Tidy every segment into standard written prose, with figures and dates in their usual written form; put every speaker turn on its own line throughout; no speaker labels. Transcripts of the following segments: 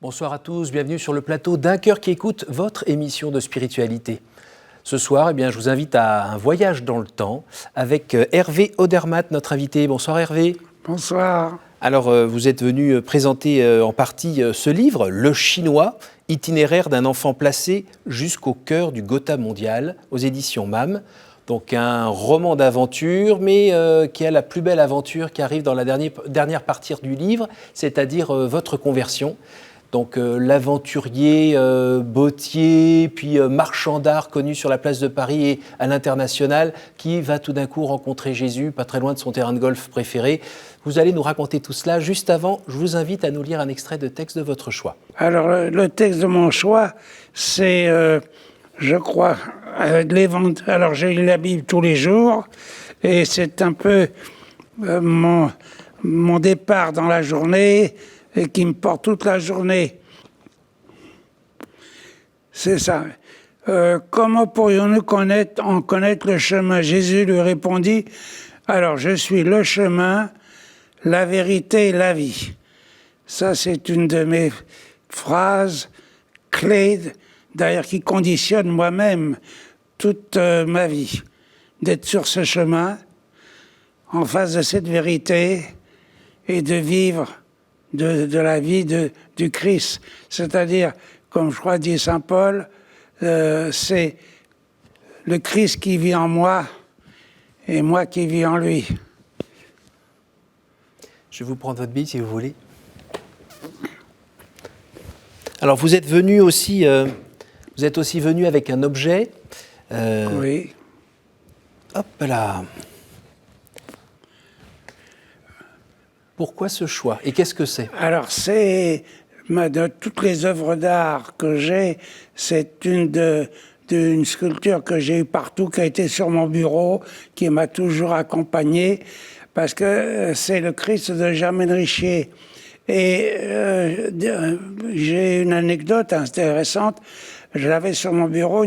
Bonsoir à tous, bienvenue sur le plateau d'Un cœur qui écoute, votre émission de spiritualité. Ce soir, je vous invite à un voyage dans le temps avec Hervé Odermatt, notre invité. Bonsoir Hervé.
Bonsoir.
Alors, vous êtes venu présenter en partie ce livre, Le Chinois, itinéraire d'un enfant placé jusqu'au cœur du Gotha mondial, aux éditions MAM. Donc un roman d'aventure, mais qui a la plus belle aventure qui arrive dans la dernière partie du livre, c'est-à-dire votre conversion. Donc l'aventurier, bottier, puis marchand d'art connu sur la place de Paris et à l'international, qui va tout d'un coup rencontrer Jésus, pas très loin de son terrain de golf préféré. Vous allez nous raconter tout cela. Juste avant, je vous invite à nous lire un extrait de texte de votre choix.
Alors le texte de mon choix, c'est, je crois, de l'Évangile. Alors j'ai lu la Bible tous les jours, et c'est un peu mon départ dans la journée, et qui me porte toute la journée. C'est ça. Comment pourrions-nous en connaître le chemin? Jésus lui répondit, alors je suis le chemin, la vérité et la vie. Ça, c'est une de mes phrases clés, d'ailleurs, qui conditionne moi-même toute ma vie. D'être sur ce chemin, en face de cette vérité, et de vivre de la vie du Christ. C'est-à-dire, comme je crois dit saint Paul, c'est le Christ qui vit en moi et moi qui vis en lui.
Je vais vous prendre votre Bible si vous voulez. Alors vous êtes aussi venu avec un objet.
Oui.
Hop là. Pourquoi ce choix? Et qu'est-ce que c'est?
Alors, c'est de toutes les œuvres d'art que j'ai, c'est d'une sculpture que j'ai eue partout, qui a été sur mon bureau, qui m'a toujours accompagné, parce que c'est le Christ de Germaine Richier. Et j'ai une anecdote intéressante. Je l'avais sur mon bureau,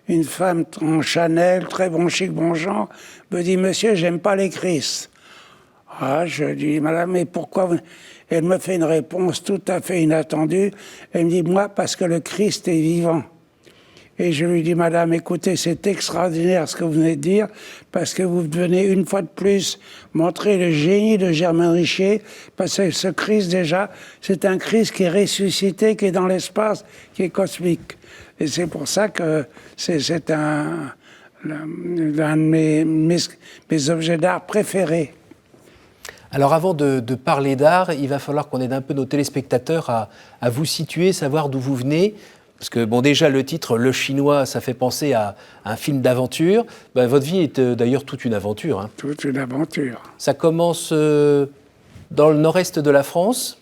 une femme en Chanel, très bon chic, bon genre, me dit « Monsieur, j'aime pas les Christ ». Ah, je dis, madame, mais pourquoi vous... Elle me fait une réponse tout à fait inattendue. Elle me dit, moi, parce que le Christ est vivant. Et je lui dis, madame, écoutez, c'est extraordinaire ce que vous venez de dire, parce que vous venez une fois de plus montrer le génie de Germaine Richier, parce que ce Christ, déjà, c'est un Christ qui est ressuscité, qui est dans l'espace, qui est cosmique. Et c'est pour ça que c'est un de mes objets d'art préférés.
Alors avant de parler d'art, il va falloir qu'on aide un peu nos téléspectateurs à vous situer, savoir d'où vous venez. Parce que déjà le titre, Le Chinois, ça fait penser à un film d'aventure. Votre vie est d'ailleurs toute une aventure. Hein.
Toute une aventure.
Ça commence dans le nord-est de la France,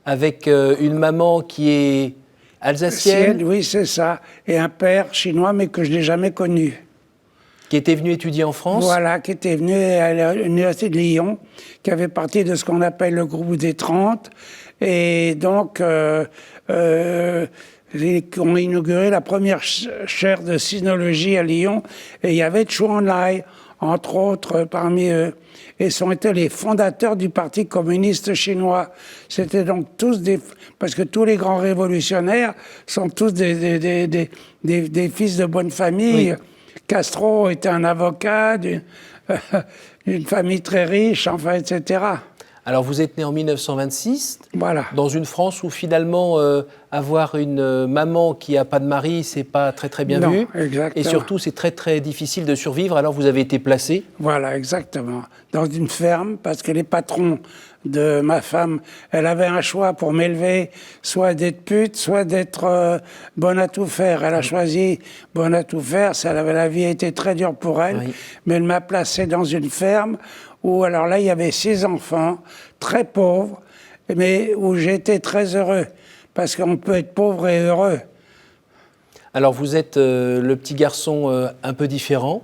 avec une maman qui est alsacienne.
Oui, c'est ça. Et un père chinois, mais que je n'ai jamais connu.
Qui était venu étudier en France.
Voilà, qui était venu à l'université de Lyon, qui avait parti de ce qu'on appelle le groupe des 30. Et donc, ont inauguré la première chaire de sinologie à Lyon. Et il y avait Zhou Enlai, entre autres, parmi eux. Et sont été les fondateurs du Parti communiste chinois. C'était donc tous parce que tous les grands révolutionnaires sont tous des fils de bonne famille. Oui. Castro était un avocat d'une famille très riche, enfin, etc.
Alors, vous êtes né en 1926,
voilà.
Dans une France où finalement, avoir une maman qui n'a pas de mari, c'est pas très très bien vu.
Exactement.
Et surtout, c'est très très difficile de survivre. Alors, vous avez été placé.
Voilà, exactement. Dans une ferme, parce que les patrons de ma femme, elle avait un choix pour m'élever, soit d'être pute, soit d'être bonne à tout faire. Elle a choisi bonne à tout faire. La vie a été très dure pour elle, oui. Mais elle m'a placé dans une ferme où, alors là, il y avait 6 enfants, très pauvres, mais où j'étais très heureux, parce qu'on peut être pauvre et heureux.
Alors, vous êtes le petit garçon un peu différent,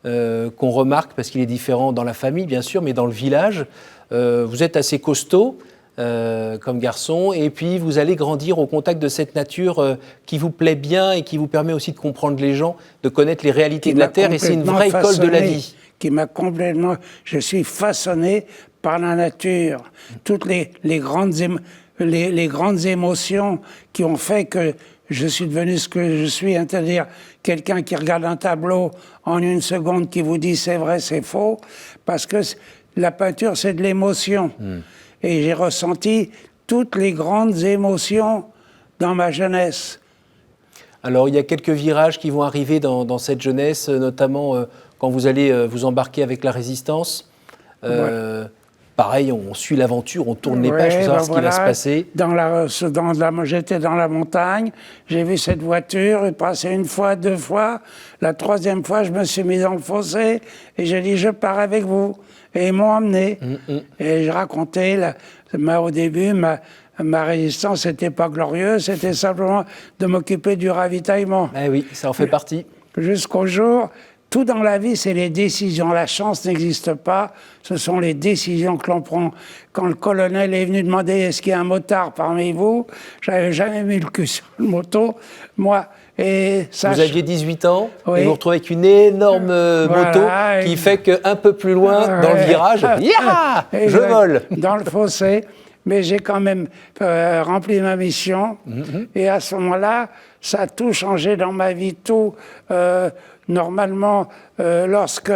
qu'on remarque, parce qu'il est différent dans la famille, bien sûr, mais dans le village. Vous êtes assez costaud comme garçon, et puis vous allez grandir au contact de cette nature qui vous plaît bien et qui vous permet aussi de comprendre les gens, de connaître les réalités de la terre, et c'est une vraie école de la vie.
Qui m'a complètement... Je suis façonné par la nature, toutes les grandes émotions qui ont fait que je suis devenu ce que je suis, c'est-à-dire quelqu'un qui regarde un tableau en une seconde qui vous dit c'est vrai, c'est faux, parce que la peinture, c'est de l'émotion. Et j'ai ressenti toutes les grandes émotions dans ma jeunesse.
Alors, il y a quelques virages qui vont arriver dans cette jeunesse, notamment quand vous allez vous embarquer avec la Résistance. Pareil, on suit l'aventure, on tourne les pages pour savoir ce qui va se passer.
J'étais dans la montagne, j'ai vu cette voiture, elle passait une fois, deux fois. La troisième fois, je me suis mis dans le fossé et j'ai dit, je pars avec vous. Et ils m'ont emmené. Et je racontais, au début, ma résistance n'était pas glorieuse, c'était simplement de m'occuper du ravitaillement.
Eh oui, ça en fait partie.
Jusqu'au jour, tout dans la vie, c'est les décisions. La chance n'existe pas, ce sont les décisions que l'on prend. Quand le colonel est venu demander est-ce qu'il y a un motard parmi vous, j'avais jamais mis le cul sur le moto, moi. Et ça,
vous aviez 18 ans,
oui.
Et vous retrouvez avec une énorme moto qui fait qu'un peu plus loin, dans le virage, je vole.
Dans le fossé. Mais j'ai quand même rempli ma mission. Et à ce moment-là, ça a tout changé dans ma vie. Tout, normalement, lorsque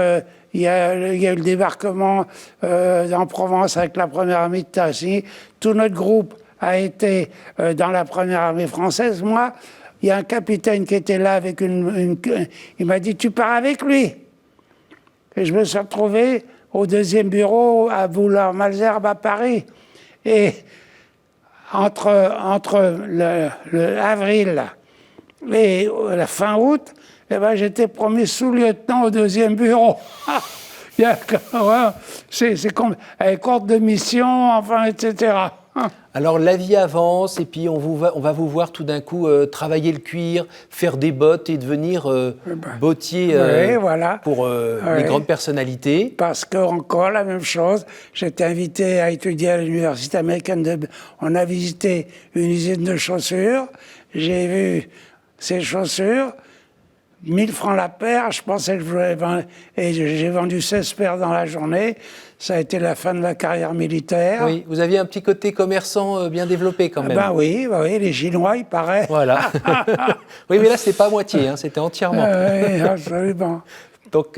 il y a eu le débarquement en Provence avec la première armée de Tassigny, tout notre groupe a été dans la première armée française. Moi, il y a un capitaine qui était là avec il m'a dit, tu pars avec lui. Et je me suis retrouvé au 2e bureau à Boulard-Malesherbes à Paris. Et entre le avril et la fin août, eh ben, j'étais promu sous-lieutenant au 2e bureau. C'est comme avec ordre de mission, enfin, etc.
Alors la vie avance et puis on va vous voir tout d'un coup travailler le cuir, faire des bottes et devenir bottier
voilà.
pour les grandes personnalités.
Parce que encore la même chose, j'étais invité à étudier à l'université américaine on a visité une usine de chaussures, j'ai vu ces chaussures, 1000 francs la paire, je pensais que je voulais vendre, et j'ai vendu 16 paires dans la journée. Ça a été la fin de la carrière militaire.
Oui, vous aviez un petit côté commerçant bien développé quand même.
Oui, les Chinois, il paraît.
Voilà. Oui, mais là, c'est pas à moitié, hein, c'était entièrement.
Oui, absolument.
Donc,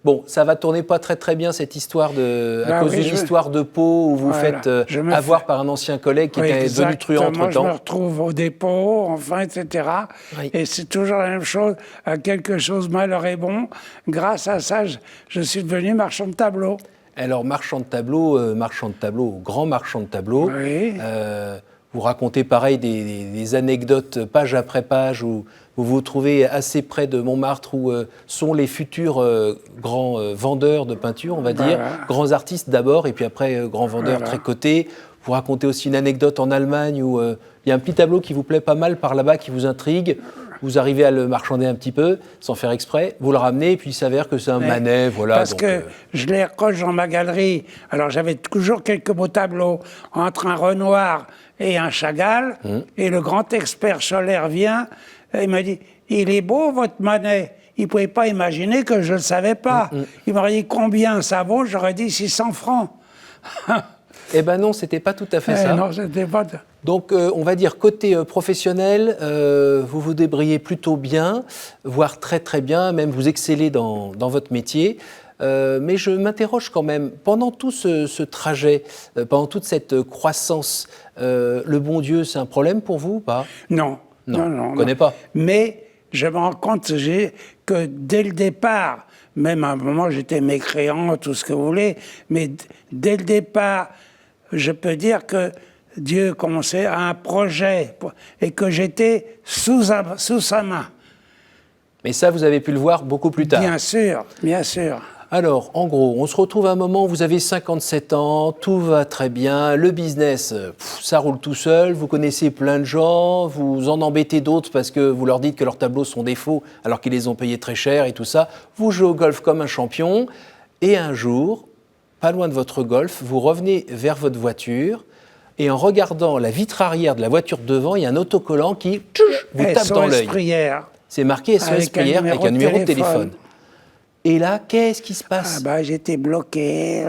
bon, ça va tourner pas très très bien cette histoire à cause d'une histoire de peau où vous faites avoir par un ancien collègue qui était devenu truand entre-temps.
Je me retrouve au dépôt, enfin, etc. Oui. Et c'est toujours la même chose. Quelque chose malheur est bon. Grâce à ça, je suis devenu marchand de tableaux.
Alors, marchand de tableaux, grand marchand de tableaux.
Oui.
Vous racontez pareil des anecdotes page après page où vous vous trouvez assez près de Montmartre où sont les futurs grands vendeurs de peinture, on va dire, grands artistes d'abord et puis après grands vendeurs très cotés. Vous racontez aussi une anecdote en Allemagne où il y a un petit tableau qui vous plaît pas mal par là-bas, qui vous intrigue. Vous arrivez à le marchander un petit peu, sans faire exprès, vous le ramenez, et puis il s'avère que c'est un Manet, voilà.
Parce que je les recoche dans ma galerie. Alors j'avais toujours quelques beaux tableaux entre un Renoir et un Chagall, et le grand expert Scholler vient, et il me dit, il est beau votre Manet. Il ne pouvait pas imaginer que je ne le savais pas. Il m'aurait dit, combien ça vaut? J'aurais dit 600 francs.
Eh ben non, c'était pas tout à fait ça.
Non, c'était pas...
Donc, on va dire, côté professionnel, vous vous débrouillez plutôt bien, voire très très bien, même vous excellez dans votre métier. Mais je m'interroge quand même, pendant tout ce trajet, pendant toute cette croissance, le bon Dieu, c'est un problème pour vous ou pas?
Non.
Je ne connais pas.
Mais je me rends compte que dès le départ, même à un moment j'étais mécréant, tout ce que vous voulez, mais dès le départ, je peux dire que Dieu commençait à un projet et que j'étais sous sa main.
Mais ça, vous avez pu le voir beaucoup plus tard.
Bien sûr, bien sûr.
Alors, en gros, on se retrouve à un moment où vous avez 57 ans, tout va très bien, le business, ça roule tout seul, vous connaissez plein de gens, vous en embêtez d'autres parce que vous leur dites que leurs tableaux sont des faux alors qu'ils les ont payés très cher et tout ça. Vous jouez au golf comme un champion et un jour, pas loin de votre golf, vous revenez vers votre voiture et en regardant la vitre arrière de la voiture devant, il y a un autocollant qui vous tape dans l'œil.
Prière.
C'est marqué SOS Prière avec un numéro de téléphone. Et là, qu'est-ce qui se passe?
Ah bah, j'étais bloqué,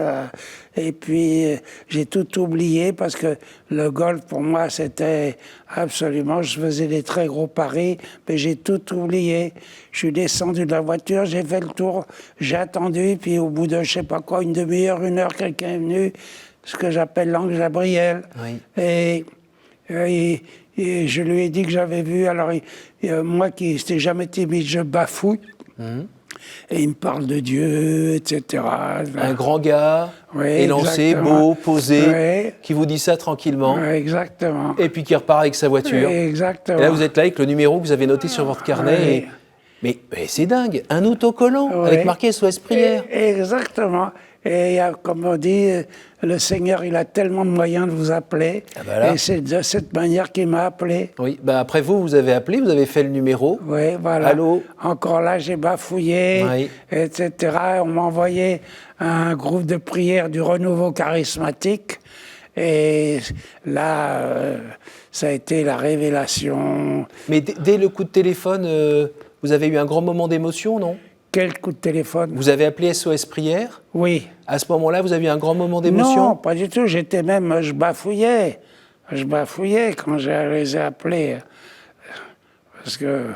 et puis j'ai tout oublié parce que le golf pour moi c'était absolument, je faisais des très gros paris, mais j'ai tout oublié. Je suis descendu de la voiture, j'ai fait le tour, j'ai attendu, puis au bout de je sais pas quoi, une demi-heure, une heure, quelqu'un est venu, ce que j'appelle l'ange Gabriel.
Oui.
Et je lui ai dit que j'avais vu, alors moi qui n'étais jamais timide, je bafouille. Et il me parle de Dieu, etc.
Un grand gars,
Oui,
élancé,
exactement.
beau, posé,
Oui.
qui vous dit ça tranquillement,
Oui, exactement.
et puis qui repart avec sa voiture.
Exactement.
Et là, vous êtes là avec le numéro que vous avez noté sur votre carnet.
Oui.
Et... Mais c'est dingue, un autocollant
Oui.
avec marqué SOS Prière.
Exactement. Et comme on dit, le Seigneur, il a tellement de moyens de vous appeler.
Ah bah là.
Et c'est de cette manière qu'il m'a appelé.
Oui, bah après vous avez appelé, vous avez fait le numéro.
Oui, voilà.
Allô?
Encore là, j'ai bafouillé,
Oui.
etc. On m'a envoyé un groupe de prière du renouveau charismatique. Et là, ça a été la révélation.
Mais dès le coup de téléphone, vous avez eu un grand moment d'émotion, non?
Quel coup de téléphone?
Vous avez appelé SOS Prière.
Oui.
À ce moment-là, vous avez eu un grand moment d'émotion?
Non, pas du tout. J'étais même, je bafouillais. Je bafouillais quand je les ai appelés. Parce que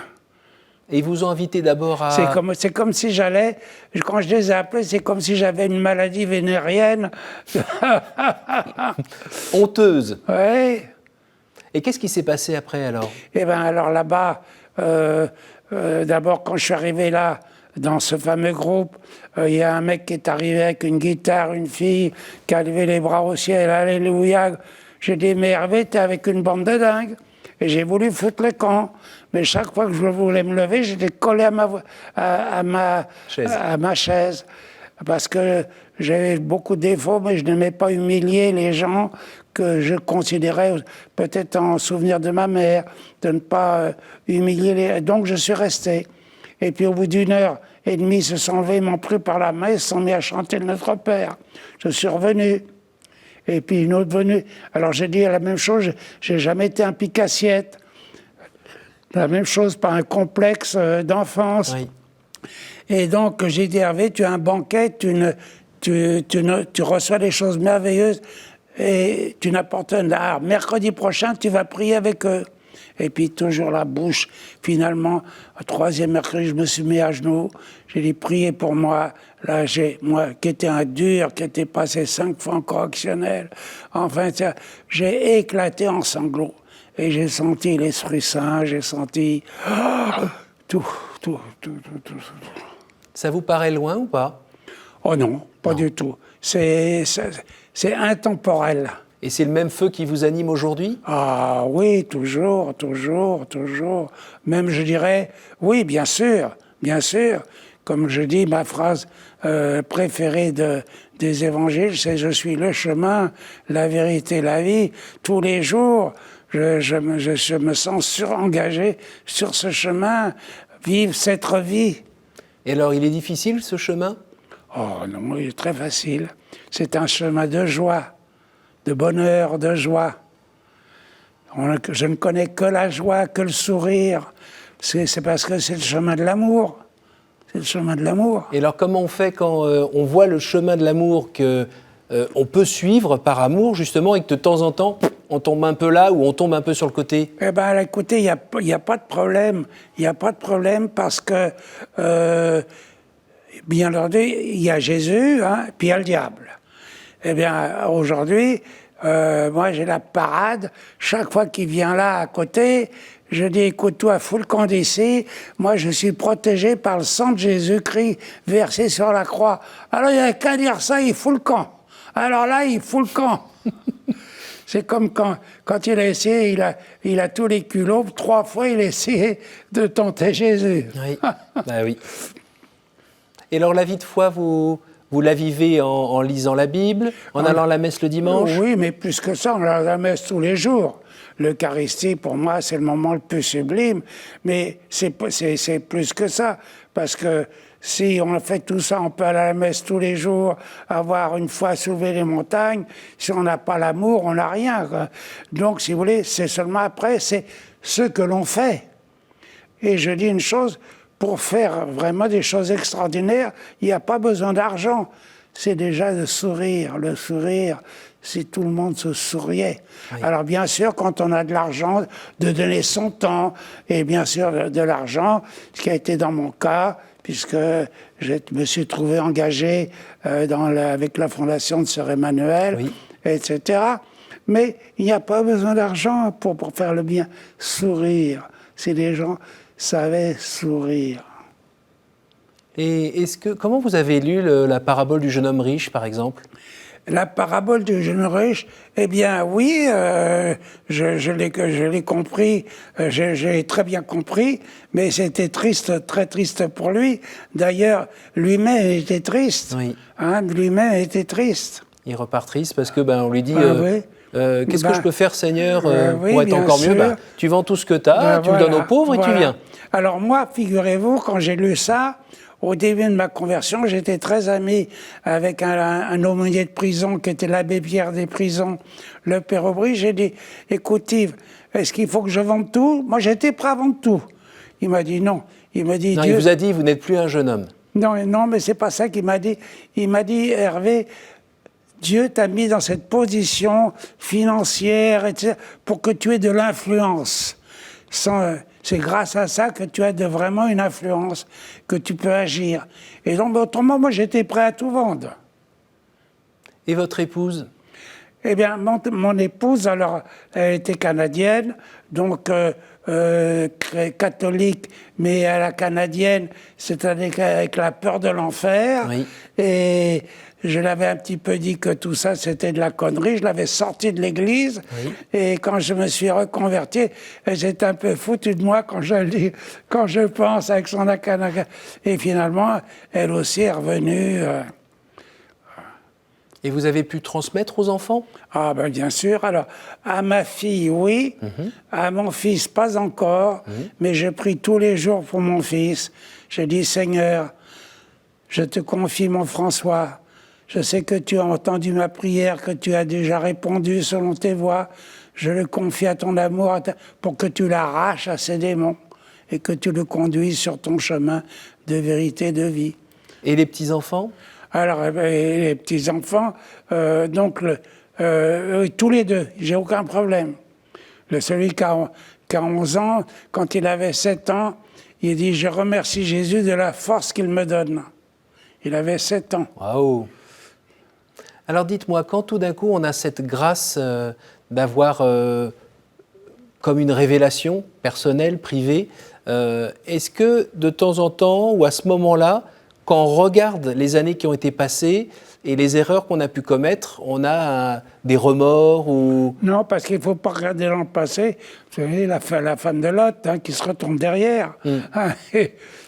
Et ils vous ont invité d'abord à...
c'est comme si j'allais, quand je les ai appelés, c'est comme si j'avais une maladie vénérienne.
honteuse.
Oui.
Et qu'est-ce qui s'est passé après alors?
Eh bien, alors là-bas, d'abord, quand je suis arrivé là, dans ce fameux groupe, il y a un mec qui est arrivé avec une guitare, une fille qui a levé les bras au ciel, alléluia. J'ai dit, mais Hervé, t'es avec une bande de dingues. Et j'ai voulu foutre le camp. Mais chaque fois que je voulais me lever, j'étais collé à ma chaise. Parce que j'avais beaucoup de défauts, mais je n'aimais pas humilier les gens que je considérais peut-être en souvenir de ma mère, de ne pas humilier les... Donc je suis resté. Et puis au bout d'une heure et demie, ils se sont levés, ils m'ont pris par la main, ils se sont mis à chanter le Notre Père. Je suis revenu. Et puis une autre venue. Alors j'ai dit la même chose, j'ai jamais été un pique-assiette. La même chose, pas un complexe d'enfance.
Oui.
Et donc j'ai dit, Hervé, tu as un banquet, tu reçois des choses merveilleuses et tu n'apportes un art. Mercredi prochain, tu vas prier avec eux. Et puis toujours la bouche. Finalement, le troisième mercredi, je me suis mis à genoux. J'ai dit, priez pour moi. Là, moi, qui étais un dur, qui était passé 5 fois en correctionnel. Enfin, j'ai éclaté en sanglots. Et j'ai senti l'Esprit Saint, j'ai senti tout.
Ça vous paraît loin ou pas?
Oh non, pas du tout. C'est intemporel.
Et c'est le même feu qui vous anime aujourd'hui?
Ah oui, toujours. Même je dirais, oui, bien sûr. Comme je dis, ma phrase préférée des évangiles, c'est « Je suis le chemin, la vérité, la vie ». Tous les jours, je me sens surengagé sur ce chemin, vivre cette vie.
Et alors, il est difficile ce chemin?
Oh non, il est très facile. C'est un chemin de joie, de bonheur, de joie. Je ne connais que la joie, que le sourire. C'est parce que c'est le chemin de l'amour. C'est le chemin de l'amour.
Et alors, comment on fait quand on voit le chemin de l'amour que on peut suivre par amour, justement, et que de temps en temps, on tombe un peu là ou on tombe un peu sur le côté?
Eh bien, écoutez, il n'y a pas de problème. Il n'y a pas de problème parce que, bien entendu, il y a Jésus, hein, puis il y a le diable. Eh bien, aujourd'hui, moi, j'ai la parade. Chaque fois qu'il vient là, à côté, je dis, écoute-toi, fous le camp d'ici. Moi, je suis protégé par le sang de Jésus-Christ versé sur la croix. Alors, il n'y a qu'à dire ça, il fout le camp. Alors là, il fout le camp. C'est comme quand il a essayé, il a tous les culots. 3 fois, il a essayé de tenter Jésus.
Oui, bah oui. Et alors, la vie de foi, vous la vivez en lisant la Bible, en allant à la messe le dimanche?
Oui, mais plus que ça, on a la messe tous les jours. L'Eucharistie, pour moi, c'est le moment le plus sublime. Mais c'est plus que ça. Parce que si on fait tout ça, on peut aller à la messe tous les jours, avoir une foi soulever les montagnes. Si on n'a pas l'amour, on n'a rien, quoi. Donc, si vous voulez, c'est seulement après, c'est ce que l'on fait. Et je dis une chose, pour faire vraiment des choses extraordinaires, il n'y a pas besoin d'argent. C'est déjà le sourire. Le sourire, si tout le monde se souriait. Oui. Alors bien sûr, quand on a de l'argent, de donner son temps, et bien sûr de l'argent, ce qui a été dans mon cas, puisque je me suis trouvé engagé avec la fondation de Sœur Emmanuel, oui. etc. Mais il n'y a pas besoin d'argent pour faire le bien. Sourire, si les gens savaient sourire.
Et comment vous avez lu la parabole du jeune homme riche, par exemple ?
La parabole du jeune homme riche, eh bien oui, je l'ai compris, j'ai très bien compris, mais c'était triste, très triste pour lui. D'ailleurs, lui-même était triste. Oui. Hein, lui-même était triste.
Il repart triste parce que on lui dit oui. Qu'est-ce que je peux faire, Seigneur,
oui,
pour être encore
sûr.
mieux ? Tu vends tout ce que tu as, tu le donnes aux pauvres et tu viens.
Alors moi, figurez-vous, quand j'ai lu ça, au début de ma conversion, j'étais très ami avec un aumônier de prison qui était l'abbé Pierre des prisons, le père Aubry. J'ai dit, écoute Yves, est-ce qu'il faut que je vende tout ? Moi, j'étais prêt à vendre tout. Il m'a dit non. Il m'a dit,
non,
Dieu...
il vous a dit, vous n'êtes plus un jeune homme.
Non, mais c'est pas ça qu'il m'a dit. Il m'a dit, Hervé, Dieu t'a mis dans cette position financière, etc., pour que tu aies de l'influence. C'est grâce à ça que tu as vraiment une influence, que tu peux agir. Et donc, autrement, moi, j'étais prêt à tout vendre.
Et votre épouse ?
Eh bien, mon épouse, alors, elle était canadienne, donc catholique, mais à la canadienne, c'est-à-dire avec la peur de l'enfer. Oui. Et je l'avais un petit peu dit que tout ça, c'était de la connerie. Je l'avais sorti de l'église. Oui. Et quand je me suis reconverti, j'étais un peu foutu de moi quand je pense avec son acana. Et finalement, elle aussi est revenue.
Et vous avez pu transmettre aux enfants ?
Ah ben bien sûr. Alors, à ma fille, oui. À mon fils, pas encore. Mais je prie tous les jours pour mon fils. Je dis, Seigneur, je te confie mon François. Je sais que tu as entendu ma prière, que tu as déjà répondu selon tes voies. Je le confie à ton amour pour que tu l'arraches à ses démons et que tu le conduises sur ton chemin de vérité, de vie.
Et les petits-enfants ?
Alors, les petits-enfants, donc, tous les deux, j'ai aucun problème. Celui qui a 11 ans, quand il avait 7 ans, il dit « Je remercie Jésus de la force qu'il me donne ». Il avait 7 ans.
Waouh ! Alors dites-moi, quand tout d'un coup on a cette grâce d'avoir comme une révélation personnelle, privée, est-ce que de temps en temps ou à ce moment-là, quand on regarde les années qui ont été passées et les erreurs qu'on a pu commettre, on a des remords ou...
Non, parce qu'il ne faut pas regarder dans le passé. Vous savez, la femme de Lot qui se retourne derrière.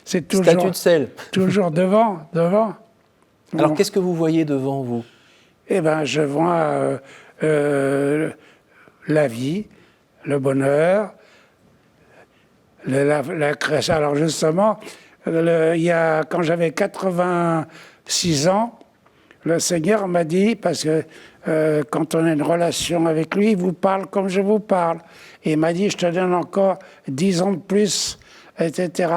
C'est toujours...
Statue de sel.
Toujours devant.
Alors bon. Qu'est-ce que vous voyez devant vous ?
Eh bien, je vois la vie, le bonheur, la création. Alors justement, quand j'avais 86 ans, le Seigneur m'a dit, parce que quand on a une relation avec lui, il vous parle comme je vous parle. Et il m'a dit, je te donne encore 10 ans de plus, etc.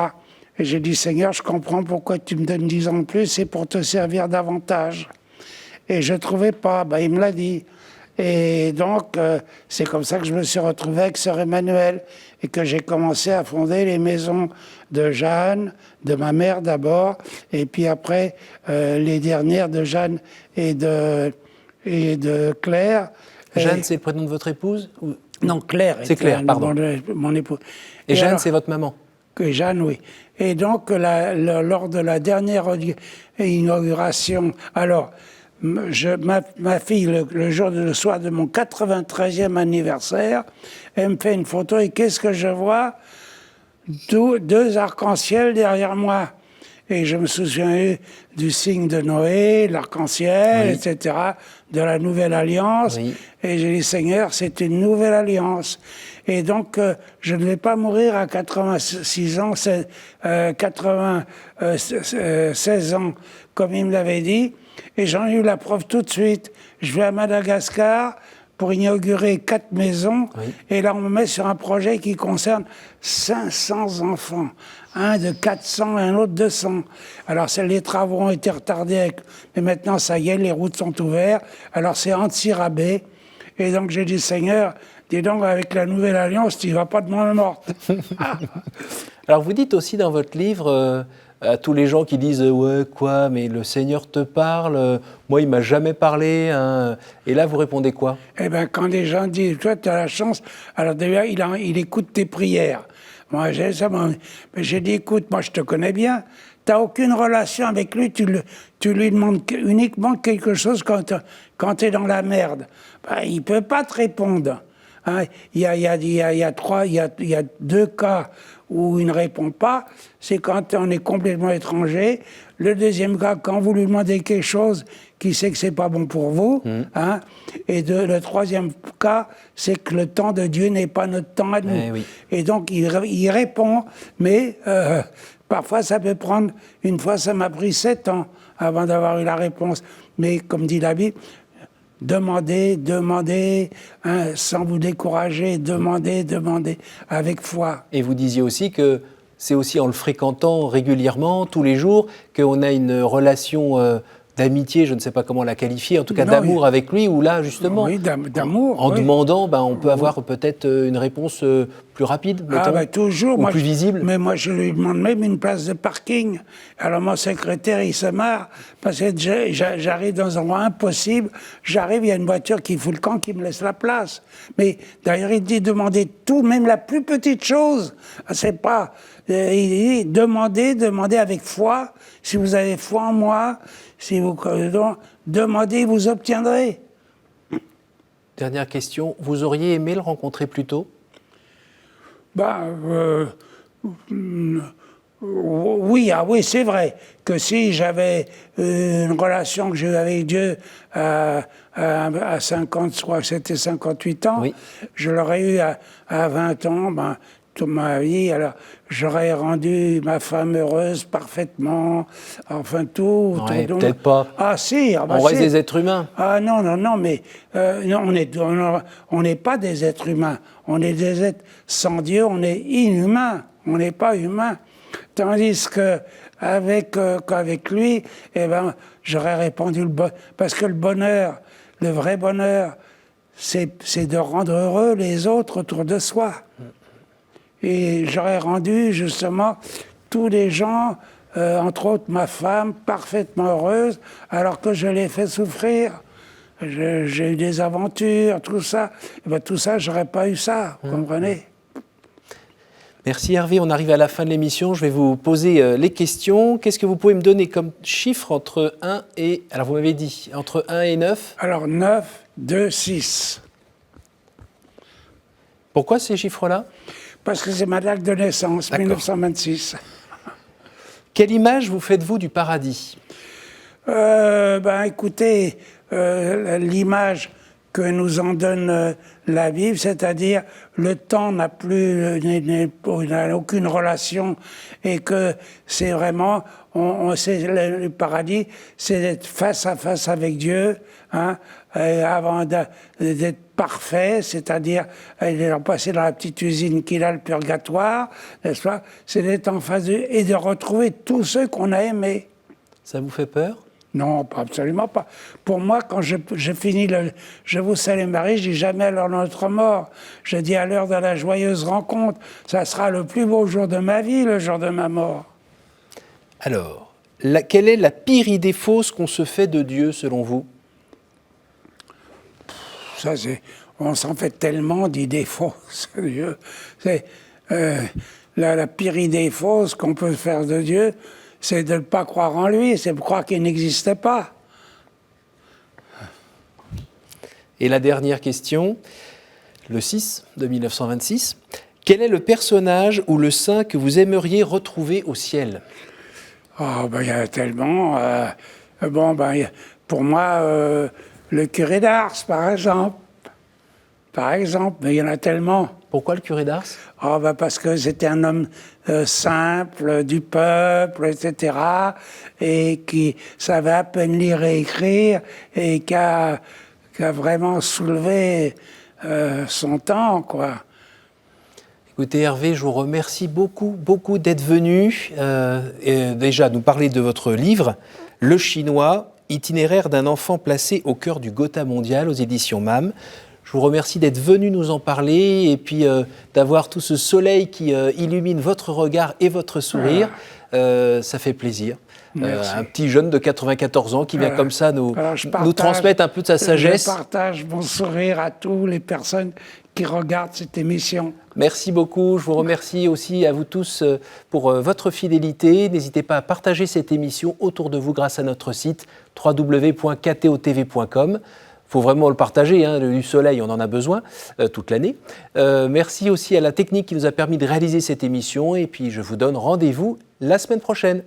Et j'ai dit, Seigneur, je comprends pourquoi tu me donnes 10 ans de plus, c'est pour te servir davantage. Et je ne trouvais pas, il me l'a dit. Et donc, c'est comme ça que je me suis retrouvé avec Sœur Emmanuel et que j'ai commencé à fonder les maisons de Jeanne, de ma mère d'abord, et puis après, les dernières de Jeanne et de Claire.
Jeanne, c'est le prénom de votre épouse ou...
Non, Claire.
C'est Claire, pardon.
Mon épouse.
Et Jeanne, c'est votre maman ?
Jeanne, oui. Et donc, lors de la dernière inauguration, alors... Ma fille, le soir de mon 93e anniversaire, elle me fait une photo et qu'est-ce que je vois ? Deux arcs-en-ciel derrière moi. Et je me souviens du signe de Noé, l'arc-en-ciel, oui. etc., de la nouvelle alliance. Oui. Et j'ai dit, Seigneur, c'est une nouvelle alliance. Et donc, je ne vais pas mourir à 86 ans, 96 ans, comme il me l'avait dit. Et j'en ai eu la preuve tout de suite. Je vais à Madagascar, pour inaugurer 4 maisons.
Oui.
Et là, on me met sur un projet qui concerne 500 enfants. Un de 400 et un autre 200. Alors, les travaux ont été retardés, mais maintenant, ça y est, les routes sont ouvertes. Alors, c'est anti-rabais. Et donc, j'ai dit, Seigneur, dis donc, avec la Nouvelle Alliance, tu ne vas pas de main morte.
Alors vous dites aussi dans votre livre à tous les gens qui disent ouais quoi, mais le Seigneur te parle, moi il m'a jamais parlé, hein. Et là vous répondez quoi?
Eh bien, quand les gens disent, toi, tu as la chance, alors déjà, il écoute tes prières. Moi, j'ai dit, écoute, moi, je te connais bien, tu n'as aucune relation avec lui, tu lui demandes uniquement quelque chose quand tu es dans la merde. Ben, il ne peut pas te répondre. Hein, il y a 2 cas où il ne répond pas, c'est quand on est complètement étranger. Le deuxième cas, quand vous lui demandez quelque chose qui sait que c'est pas bon pour vous. Hein, et le troisième cas, c'est que le temps de Dieu n'est pas notre temps à nous.
Oui.
Et donc, il répond, mais parfois ça peut prendre, une fois ça m'a pris 7 ans avant d'avoir eu la réponse. Mais comme dit la Bible, demandez, hein, sans vous décourager, demandez, avec foi.
Et vous disiez aussi que c'est aussi en le fréquentant régulièrement, tous les jours, qu'on a une relation d'amitié, je ne sais pas comment la qualifier, en tout cas d'amour avec lui, où là, justement,
oui, d'amour,
en demandant, on peut avoir peut-être une réponse plus rapide, mettons,
toujours,
ou plus visible.
Mais moi, je lui demande même une place de parking. Alors, mon secrétaire, il se marre, parce que j'arrive dans un endroit impossible, il y a une voiture qui fout le camp, qui me laisse la place. Mais d'ailleurs, il dit demandez tout, même la plus petite chose. C'est pas... il dit demandez avec foi. Si vous avez foi en moi, si vous demandez, vous obtiendrez.
Dernière question, vous auriez aimé le rencontrer plus tôt?
Oui, c'est vrai que si j'avais une relation que j'ai eue avec Dieu à 50, je crois que c'était 58 ans,
oui.
Je l'aurais eu à 20 ans, toute ma vie, alors j'aurais rendu ma femme heureuse parfaitement, enfin tout.
Ouais, peut-être pas.
Ah si,
on reste des êtres humains.
Ah non, mais non, on n'est pas des êtres humains. On est des êtres sans Dieu, on est inhumains, on n'est pas humains. Tandis qu'avec lui, j'aurais répondu parce que le bonheur, le vrai bonheur, c'est de rendre heureux les autres autour de soi. Et j'aurais rendu justement tous les gens, entre autres ma femme, parfaitement heureuse, alors que je l'ai fait souffrir. J'ai eu des aventures, tout ça. Tout ça, j'aurais pas eu ça, vous comprenez?
Merci Hervé, on arrive à la fin de l'émission. Je vais vous poser les questions. Qu'est-ce que vous pouvez me donner comme chiffre entre 1 et... Alors vous m'avez dit, entre 1 et 9?
Alors 9, 2, 6.
Pourquoi ces chiffres-là?
Parce que c'est ma date de naissance, 1926.
Quelle image vous faites-vous du paradis?
Écoutez, l'image que nous en donne la Bible, c'est-à-dire le temps n'a aucune relation et que c'est vraiment, le paradis, c'est d'être face à face avec Dieu, hein, avant d'être parfait, c'est-à-dire passer dans la petite usine qu'il a, le purgatoire, n'est-ce pas? C'est d'être en face de et de retrouver tous ceux qu'on a aimés.
Ça vous fait peur?
Non, absolument pas. Pour moi, quand je finis Je vous salue Marie, je dis jamais à l'heure de notre mort. Je dis à l'heure de la joyeuse rencontre. Ça sera le plus beau jour de ma vie, le jour de ma mort.
Alors, quelle est la pire idée fausse qu'on se fait de Dieu, selon vous?
On s'en fait tellement d'idées fausses de Dieu. C'est la pire idée fausse qu'on peut faire de Dieu, c'est de ne pas croire en lui, c'est de croire qu'il n'existait pas.
Et la dernière question, le 6 de 1926. Quel est le personnage ou le saint que vous aimeriez retrouver au ciel?
Il y a tellement... pour moi, le curé d'Ars, par exemple. Mais il y en a tellement.
Pourquoi le curé d'Ars?
Parce que c'était un homme simple, du peuple, etc., et qui savait à peine lire et écrire, et qui a qui a vraiment soulevé son temps, quoi.
Écoutez Hervé, je vous remercie beaucoup d'être venu et déjà nous parler de votre livre « Le Chinois, itinéraire d'un enfant placé au cœur du Gotha mondial » aux éditions MAM. Je vous remercie d'être venu nous en parler et puis d'avoir tout ce soleil qui illumine votre regard et votre sourire. Ça fait plaisir. Un petit jeune de 94 ans qui vient comme ça nous transmettre un peu de sa sagesse.
Je partage mon sourire à toutes les personnes qui regardent cette émission.
Merci beaucoup. Je vous remercie aussi à vous tous pour votre fidélité. N'hésitez pas à partager cette émission autour de vous grâce à notre site www.ktotv.com. Il faut vraiment le partager, hein, du soleil, on en a besoin toute l'année. Merci aussi à la technique qui nous a permis de réaliser cette émission. Et puis, je vous donne rendez-vous la semaine prochaine.